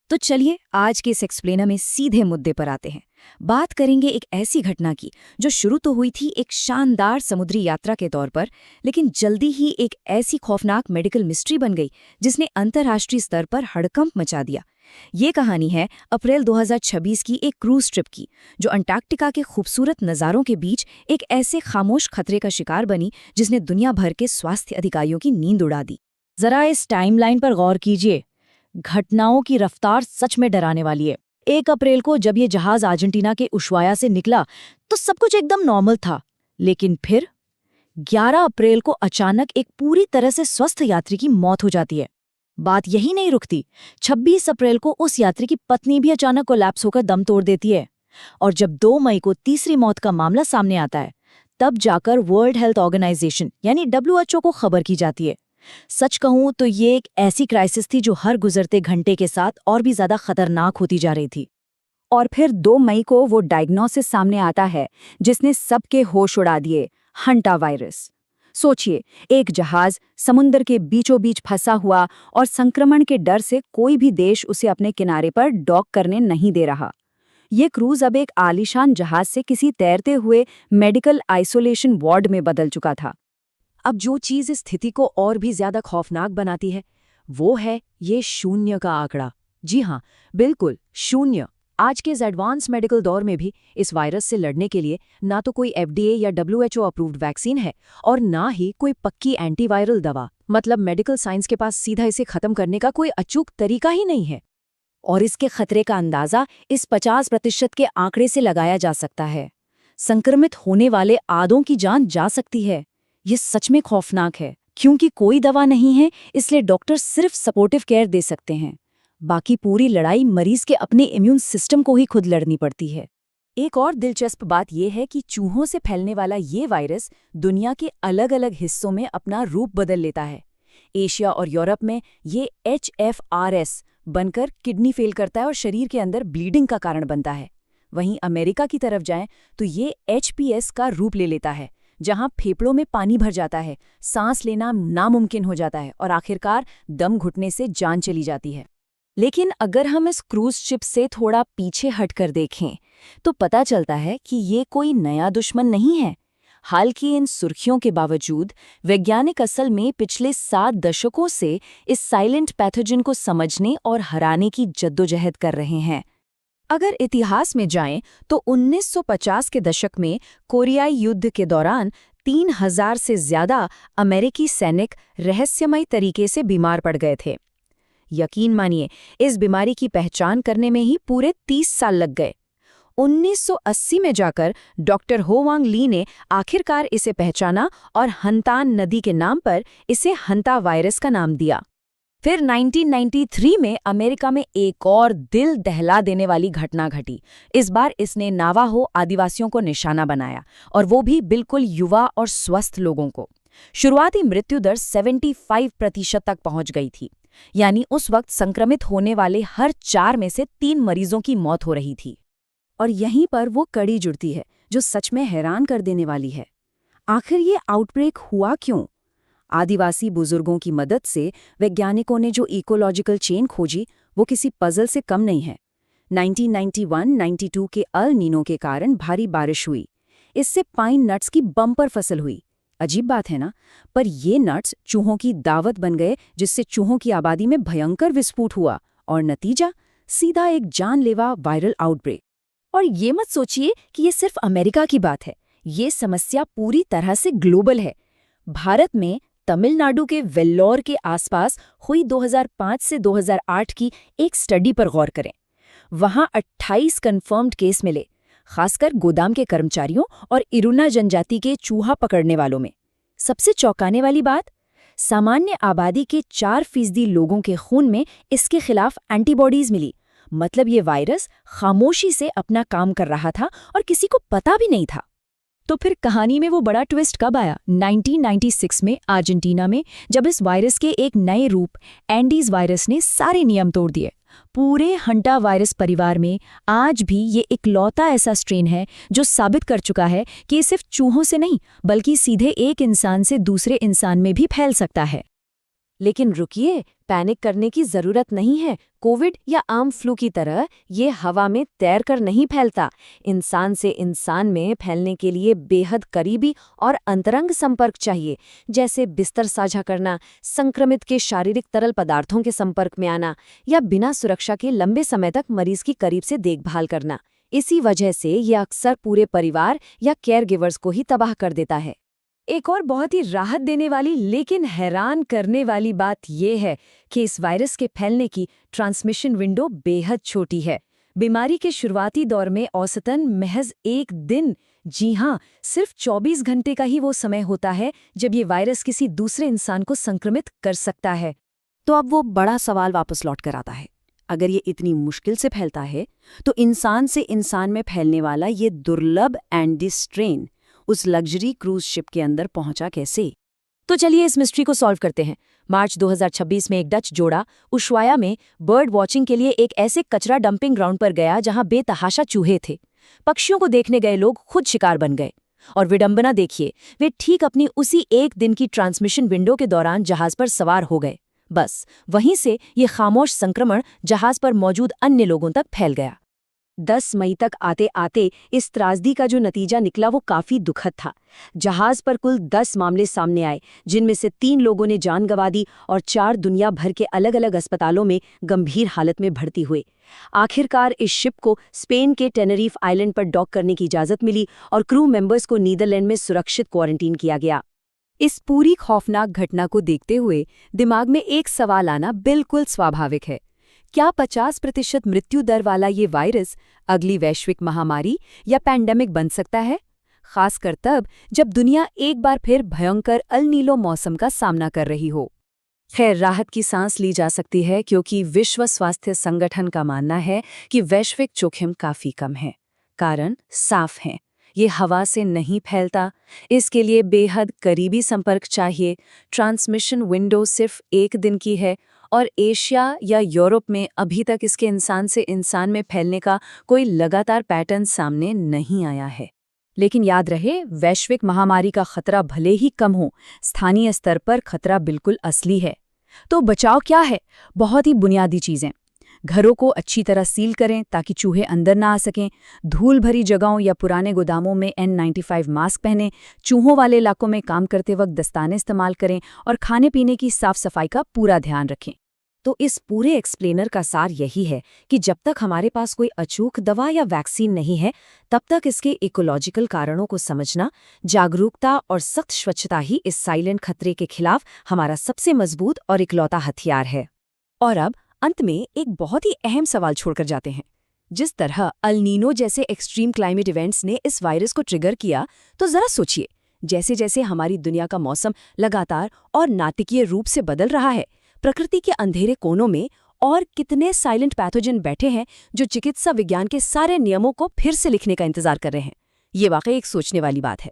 तो चलिए आज के इस एक्सप्लेनर में सीधे मुद्दे पर आते हैं। बात करेंगे एक ऐसी घटना की जो शुरू तो हुई थी एक शानदार समुद्री यात्रा के तौर पर, लेकिन जल्दी ही एक ऐसी खौफनाक मेडिकल मिस्ट्री बन गई जिसने अंतर्राष्ट्रीय स्तर पर हड़कंप मचा दिया। ये कहानी है अप्रैल 2026 की एक क्रूज ट्रिप की, जो अंटार्कटिका के खूबसूरत नज़ारों के बीच एक ऐसे खामोश खतरे का शिकार बनी जिसने दुनिया भर के स्वास्थ्य अधिकारियों की नींद उड़ा दी। जरा इस टाइमलाइन पर गौर कीजिए। घटनाओं की रफ्तार सच में डराने वाली है। 1 अप्रैल को जब ये जहाज अर्जेंटीना के उशुआया से निकला तो सब कुछ एकदम नॉर्मल था, लेकिन फिर 11 अप्रैल को अचानक एक पूरी तरह से स्वस्थ यात्री की मौत हो जाती है। बात यही नहीं रुकती। 26 अप्रैल को उस यात्री की पत्नी भी अचानक कोलैप्स होकर दम तोड़ देती है। और जब 2 मई को तीसरी मौत का मामला सामने आता है, तब जाकर वर्ल्ड हेल्थ ऑर्गेनाइजेशन यानी WHO को खबर की जाती है। सच कहूं तो ये एक ऐसी क्राइसिस थी जो हर गुजरते घंटे के साथ और भी ज्यादा खतरनाक होती जा रही थी। और फिर 2 मई को वो डायग्नोसिस सामने आता है जिसने सबके होश उड़ा दिए, हंटा वायरस। सोचिए, एक जहाज समुद्र के बीचों बीच फंसा हुआ और संक्रमण के डर से कोई भी देश उसे अपने किनारे पर डॉक करने नहीं दे रहा। ये क्रूज अब एक आलीशान जहाज से किसी तैरते हुए मेडिकल आइसोलेशन वार्ड में बदल चुका था। अब जो चीज़ इस स्थिति को और भी ज्यादा खौफनाक बनाती है वो है ये शून्य का आंकड़ा। जी हाँ, बिल्कुल शून्य। आज के इस एडवांस मेडिकल दौर में भी इस वायरस से लड़ने के लिए ना तो कोई FDA या WHO अप्रूव्ड वैक्सीन है और ना ही कोई पक्की एंटीवायरल दवा। मतलब मेडिकल साइंस के पास सीधा इसे खत्म करने का कोई अचूक तरीका ही नहीं है। और इसके खतरे का अंदाजा इस 50% के आंकड़े से लगाया जा सकता है। संक्रमित होने वाले आधों की जान जा सकती है। ये सच में खौफनाक है, क्योंकि कोई दवा नहीं है, इसलिए डॉक्टर सिर्फ सपोर्टिव केयर दे सकते हैं। बाकी पूरी लड़ाई मरीज के अपने इम्यून सिस्टम को ही खुद लड़नी पड़ती है। एक और दिलचस्प बात यह है कि चूहों से फैलने वाला ये वायरस दुनिया के अलग अलग हिस्सों में अपना रूप बदल लेता है। एशिया और यूरोप में ये HFRS बनकर किडनी फेल करता है और शरीर के अंदर ब्लीडिंग का कारण बनता है। वहीं अमेरिका की तरफ जाएं तो ये HPS का रूप ले लेता है, जहां फेफड़ों में पानी भर जाता है, सांस लेना नामुमकिन हो जाता है और आखिरकार दम घुटने से जान चली जाती है। लेकिन अगर हम इस क्रूज शिप से थोड़ा पीछे हटकर देखें तो पता चलता है कि ये कोई नया दुश्मन नहीं है। हाल की इन सुर्खियों के बावजूद वैज्ञानिक असल में पिछले 7 दशकों से इस साइलेंट पैथोजन को समझने और हराने की जद्दोजहद कर रहे हैं। अगर इतिहास में जाएं तो 1950 के दशक में कोरियाई युद्ध के दौरान 3000 से ज्यादा अमेरिकी सैनिक रहस्यमय तरीके से बीमार पड़ गए थे। यकीन मानिए, इस बीमारी की पहचान करने में ही पूरे 30 साल लग गए। 1980 में जाकर डॉक्टर हो वांग ली ने आखिरकार इसे पहचाना और हंतान नदी के नाम पर इसे हंता वायरस का नाम दिया। फिर 1993 में अमेरिका में एक और दिल दहला देने वाली घटना घटी। इस बार इसने नावाहो आदिवासियों को निशाना बनाया, और वो भी बिल्कुल युवा और स्वस्थ लोगों को। शुरुआती मृत्यु दर 75% तक पहुंच गई थी, यानी उस वक्त संक्रमित होने वाले हर 4 में से 3 मरीजों की मौत हो रही थी। और यहीं पर वो कड़ी जुड़ती है जो सच में हैरान कर देने वाली है। आखिर ये आउटब्रेक हुआ क्यों? आदिवासी बुजुर्गों की मदद से वैज्ञानिकों ने जो इकोलॉजिकल चेन खोजी वो किसी पजल से कम नहीं है। 1991-92 के अल नीनो के कारण भारी बारिश हुई। इससे पाइन नट्स की बम्पर फसल हुई। अजीब बात है ना, पर ये नट्स चूहों की दावत बन गए, जिससे चूहों की आबादी में भयंकर विस्फोट हुआ और नतीजा सीधा एक जानलेवा वायरल आउटब्रेक। और ये मत सोचिए कि ये सिर्फ अमेरिका की बात है। ये समस्या पूरी तरह से ग्लोबल है। भारत में तमिलनाडु के वेल्लोर के आसपास हुई 2005 से 2008 की एक स्टडी पर गौर करें। वहां 28 कंफर्म्ड केस मिले, खासकर गोदाम के कर्मचारियों और इरुना जनजाति के चूहा पकड़ने वालों में। सबसे चौंकाने वाली बात, सामान्य आबादी के 4% लोगों के खून में इसके खिलाफ एंटीबॉडीज मिली। मतलब ये वायरस खामोशी से अपना काम कर रहा था और किसी को पता भी नहीं था। तो फिर कहानी में वो बड़ा ट्विस्ट कब आया? 1996 में अर्जेंटीना में, जब इस वायरस के एक नए रूप एंडीज वायरस ने सारे नियम तोड़ दिए। पूरे हंटा वायरस परिवार में आज भी ये इकलौता ऐसा स्ट्रेन है जो साबित कर चुका है कि ये सिर्फ चूहों से नहीं, बल्कि सीधे एक इंसान से दूसरे इंसान में भी फैल सकता है। लेकिन रुकिए, पैनिक करने की जरूरत नहीं है। कोविड या आम फ्लू की तरह ये हवा में तैरकर नहीं फैलता। इंसान से इंसान में फैलने के लिए बेहद करीबी और अंतरंग संपर्क चाहिए, जैसे बिस्तर साझा करना, संक्रमित के शारीरिक तरल पदार्थों के संपर्क में आना या बिना सुरक्षा के लंबे समय तक मरीज की करीब से देखभाल करना। इसी वजह से ये अक्सर पूरे परिवार या केयरगिवर्स को ही तबाह कर देता है। एक और बहुत ही राहत देने वाली लेकिन हैरान करने वाली बात यह है कि इस वायरस के फैलने की ट्रांसमिशन विंडो बेहद छोटी है। बीमारी के शुरुआती दौर में औसतन महज 1 दिन, जी हाँ, सिर्फ 24 घंटे का ही वो समय होता है जब ये वायरस किसी दूसरे इंसान को संक्रमित कर सकता है। तो अब वो बड़ा सवाल वापस लौट कर आता है, अगर ये इतनी मुश्किल से फैलता है तो इंसान से इंसान में फैलने वाला ये दुर्लभ एंडी स्ट्रेन उस लग्जरी क्रूज शिप के अंदर पहुंचा कैसे? तो चलिए इस मिस्ट्री को सॉल्व करते हैं। मार्च 2026 में एक डच जोड़ा उशवाया में बर्ड वॉचिंग के लिए एक ऐसे कचरा डंपिंग ग्राउंड पर गया जहां बेतहाशा चूहे थे। पक्षियों को देखने गए लोग खुद शिकार बन गए। और विडंबना देखिए, वे ठीक अपनी उसी 1 दिन की ट्रांसमिशन विंडो के दौरान जहाज पर सवार हो गए। बस वहीं से ये खामोश संक्रमण जहाज पर मौजूद अन्य लोगों तक फैल गया। 10 मई तक आते आते इस त्रासदी का जो नतीजा निकला वो काफी दुखद था। जहाज पर कुल 10 मामले सामने आए, जिनमें से 3 लोगों ने जान गंवा दी और 4 दुनिया भर के अलग-अलग अस्पतालों में गंभीर हालत में भर्ती हुए। आखिरकार इस शिप को स्पेन के टेनरीफ आइलैंड पर डॉक करने की इजाजत मिली और क्रू मेंबर्स को नीदरलैंड में सुरक्षित क्वारंटीन किया गया। इस पूरी खौफनाक घटना को देखते हुए दिमाग में एक सवाल आना बिल्कुल स्वाभाविक है। क्या 50% मृत्यु दर वाला ये वायरस अगली वैश्विक महामारी या पैंडेमिक बन सकता है? खासकर तब जब दुनिया एक बार फिर भयंकर अल नीनो मौसम का सामना कर रही हो। खैर, राहत की सांस ली जा सकती है क्योंकि विश्व स्वास्थ्य संगठन का मानना है कि वैश्विक जोखिम काफी कम है। कारण साफ हैं, ये हवा से नहीं फैलता, इसके लिए बेहद करीबी संपर्क चाहिए, ट्रांसमिशन विंडो सिर्फ 1 दिन की है और एशिया या यूरोप में अभी तक इसके इंसान से इंसान में फैलने का कोई लगातार पैटर्न सामने नहीं आया है। लेकिन याद रहे, वैश्विक महामारी का खतरा भले ही कम हो, स्थानीय स्तर पर खतरा बिल्कुल असली है। तो बचाव क्या है? बहुत ही बुनियादी चीजें। घरों को अच्छी तरह सील करें ताकि चूहे अंदर ना आ सकें, धूल भरी जगहों या पुराने गोदामों में N95 मास्क पहनें, चूहों वाले इलाकों में काम करते वक्त दस्ताने इस्तेमाल करें और खाने पीने की साफ सफाई का पूरा ध्यान रखें। तो इस पूरे एक्सप्लेनर का सार यही है कि जब तक हमारे पास कोई अचूक दवा या वैक्सीन नहीं है, तब तक इसके इकोलॉजिकल कारणों को समझना, जागरूकता और सख्त स्वच्छता ही इस साइलेंट खतरे के खिलाफ हमारा सबसे मजबूत और इकलौता हथियार है। और अब अंत में एक बहुत ही अहम सवाल छोड़कर जाते हैं। जिस तरह अल नीनो जैसे एक्सट्रीम क्लाइमेट इवेंट्स ने इस वायरस को ट्रिगर किया, तो जरा सोचिए, जैसे जैसे हमारी दुनिया का मौसम लगातार और नाटकीय रूप से बदल रहा है, प्रकृति के अंधेरे कोनों में और कितने साइलेंट पैथोजन बैठे हैं जो चिकित्सा विज्ञान के सारे नियमों को फिर से लिखने का इंतजार कर रहे हैं। ये वाकई एक सोचने वाली बात है।